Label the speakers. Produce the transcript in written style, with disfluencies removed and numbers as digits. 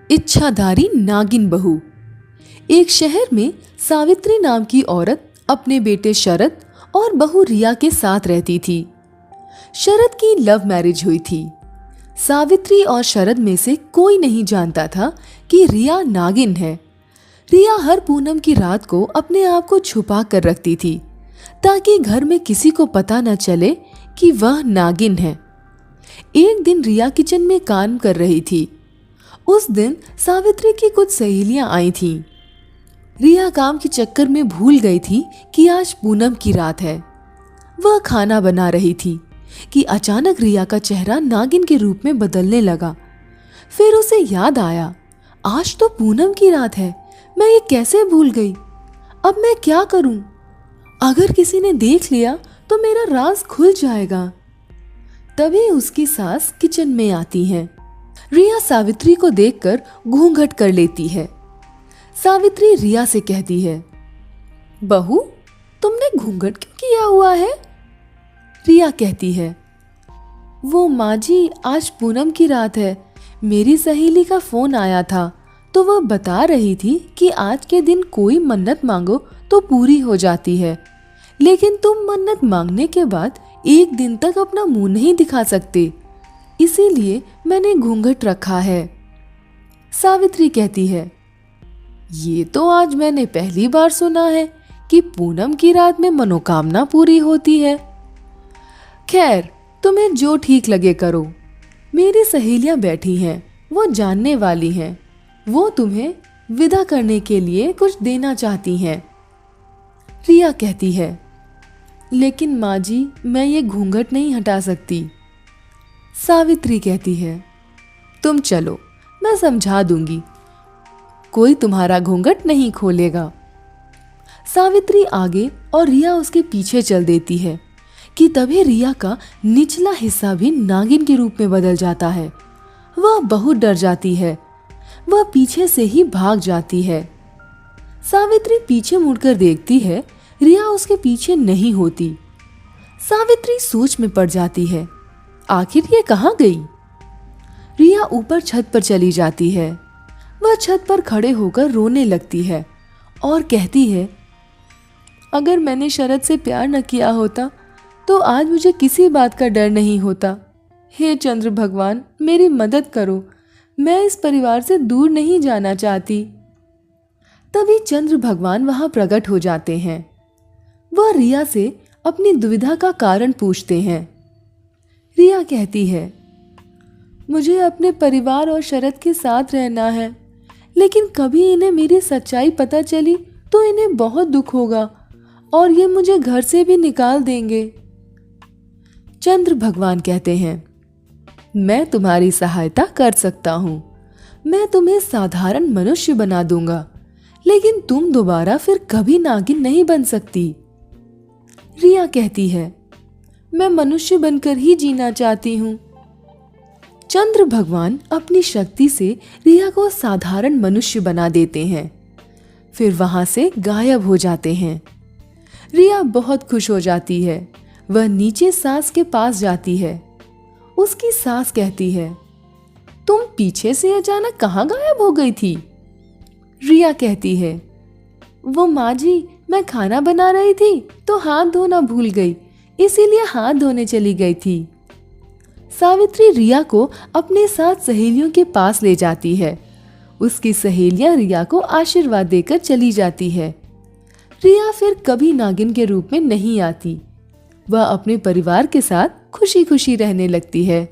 Speaker 1: इच्छाधारी नागिन बहू। एक शहर में सावित्री नाम की औरत अपने बेटे शरद और बहू रिया के साथ रहती थी। शरद की लव मैरिज हुई थी। सावित्री और शरद में से कोई नहीं जानता था कि रिया नागिन है। रिया हर पूनम की रात को अपने आप को छुपा कर रखती थी ताकि घर में किसी को पता न चले कि वह नागिन है। एक दिन रिया किचन में काम कर रही थी। उस दिन सावित्री की कुछ सहेलियां आई थीं। रिया काम के चक्कर में भूल गई थी कि आज पूनम की रात है। वह खाना बना रही थी कि अचानक रिया का चेहरा नागिन के रूप में बदलने लगा। फिर उसे याद आया, आज तो पूनम की रात है, मैं ये कैसे भूल गई? अब मैं क्या करूं? अगर किसी ने देख लिया तो मेरा राज खुल जाएगा। तभी उसकी सास किचन में आती है। रिया सावित्री को देखकर घूंघट कर लेती है। सावित्री रिया से कहती है, बहू, तुमने घूंघट क्यों किया हुआ है? रिया कहती है, वो माँ जी, आज पूनम की रात है। मेरी सहेली का फोन आया था तो वह बता रही थी कि आज के दिन कोई मन्नत मांगो तो पूरी हो जाती है, लेकिन तुम मन्नत मांगने के बाद एक दिन तक अपना मुंह नहीं दिखा सकते, इसीलिए मैंने घूंघट रखा है। सावित्री कहती है, ये तो आज मैंने पहली बार सुना है कि पूनम की रात में मनोकामना पूरी होती है। खैर, तुम्हें जो ठीक लगे करो। मेरी सहेलियां बैठी हैं, वो जानने वाली हैं। वो तुम्हें विदा करने के लिए कुछ देना चाहती हैं। रिया कहती है, लेकिन माँ जी, मैं ये घूंघट नहीं हटा सकती। सावित्री कहती है, तुम चलो, मैं समझा दूंगी, कोई तुम्हारा घूंघट नहीं खोलेगा। सावित्री आगे और रिया उसके पीछे चल देती है कि तभी रिया का निचला हिस्सा भी नागिन के रूप में बदल जाता है। वह बहुत डर जाती है। वह पीछे से ही भाग जाती है। सावित्री पीछे मुड़कर देखती है, रिया उसके पीछे नहीं होती। सावित्री सोच में पड़ जाती है, आखिर ये कहाँ गई? रिया ऊपर छत पर चली जाती है। वह छत पर खड़े होकर रोने लगती है और कहती है, अगर मैंने शरद से प्यार न किया होता तो आज मुझे किसी बात का डर नहीं होता। हे चंद्र भगवान, मेरी मदद करो, मैं इस परिवार से दूर नहीं जाना चाहती। तभी चंद्र भगवान वहां प्रकट हो जाते हैं। वह रिया से अपनी दुविधा का कारण पूछते हैं। रिया कहती है, मुझे अपने परिवार और शरद के साथ रहना है, लेकिन कभी इन्हें मेरी सच्चाई पता चली तो इन्हें बहुत दुख होगा और ये मुझे घर से भी निकाल देंगे। चंद्र भगवान कहते हैं, मैं तुम्हारी सहायता कर सकता हूँ। मैं तुम्हें साधारण मनुष्य बना दूंगा, लेकिन तुम दोबारा फिर कभी नागिन नहीं बन सकती। रिया कहती है, मैं मनुष्य बनकर ही जीना चाहती हूँ। चंद्र भगवान अपनी शक्ति से रिया को साधारण मनुष्य बना देते हैं, फिर वहां से गायब हो जाते हैं। रिया बहुत खुश हो जाती है। वह नीचे सास के पास जाती है। उसकी सास कहती है, तुम पीछे से अचानक कहाँ गायब हो गई थी? रिया कहती है, वो माँ जी, मैं खाना बना रही थी तो हाथ धोना भूल गई, इसीलिए हाथ धोने चली गई थी। सावित्री रिया को अपने साथ सहेलियों के पास ले जाती है। उसकी सहेलियां रिया को आशीर्वाद देकर चली जाती है। रिया फिर कभी नागिन के रूप में नहीं आती। वह अपने परिवार के साथ खुशी खुशी रहने लगती है।